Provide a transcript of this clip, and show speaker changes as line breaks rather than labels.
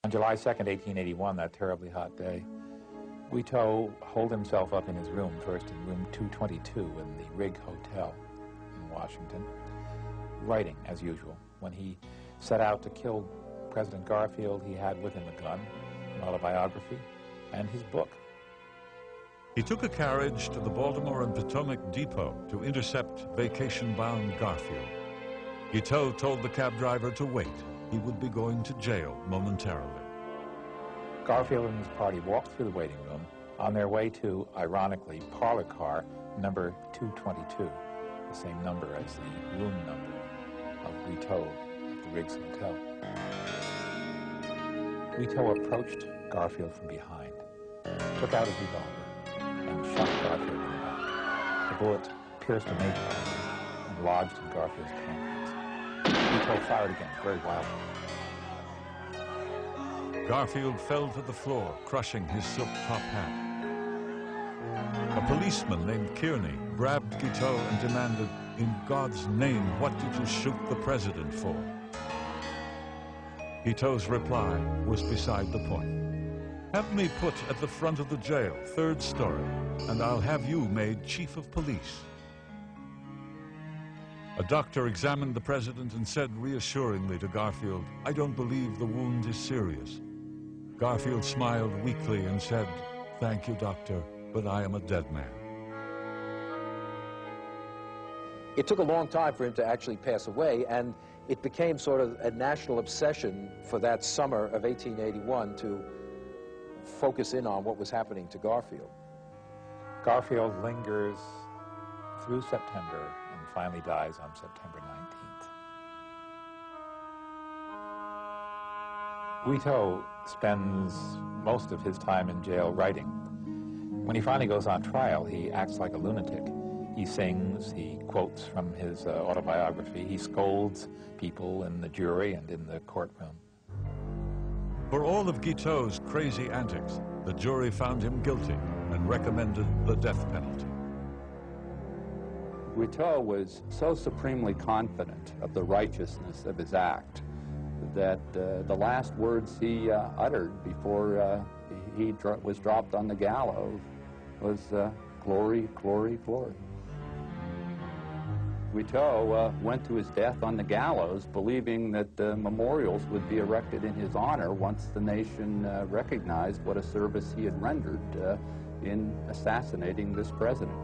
On July 2nd, 1881, that terribly hot day, Guiteau holed himself up in his room, first in room 222 in the Rig Hotel in Washington, writing as usual. When he set out to kill President Garfield, he had with him a gun, an autobiography, and his book.
He took a carriage to the Baltimore and Potomac Depot to intercept vacation-bound Garfield. Guiteau told the cab driver to wait. He would be going to jail momentarily.
Garfield and his party walked through the waiting room on their way to, ironically, parlor car number 222, the same number as the room number of Guiteau at the Riggs Hotel. Guiteau approached Garfield from behind, took out his revolver, and shot Garfield in the back. The bullet pierced a nape and lodged in Garfield's pants. Guiteau fired again, very wildly.
Garfield fell to the floor, crushing his silk top hat. A policeman named Kearney grabbed Guiteau and demanded, "In God's name, what did you shoot the president for?" Guiteau's reply was beside the point. "Have me put at the front of the jail, 3rd story, and I'll have you made chief of police." A doctor examined the president and said reassuringly to Garfield, "I don't believe the wound is serious." Garfield smiled weakly and said, "Thank you, doctor, but I am a dead man."
It took a long time for him to actually pass away, and it became sort of a national obsession for that summer of 1881 to focus in on what was happening to Garfield.
Garfield lingers through September and finally dies on September 19th. Guiteau spends most of his time in jail writing. When he finally goes on trial, he acts like a lunatic. He sings, he quotes from his autobiography, he scolds people in the jury and in the courtroom.
For all of Guiteau's crazy antics, the jury found him guilty and recommended the death penalty.
Guiteau was so supremely confident of the righteousness of his act that the last words he uttered before he was dropped on the gallows was "Glory, glory, glory." Guiteau went to his death on the gallows believing that memorials would be erected in his honor once the nation recognized what a service he had rendered in assassinating this president.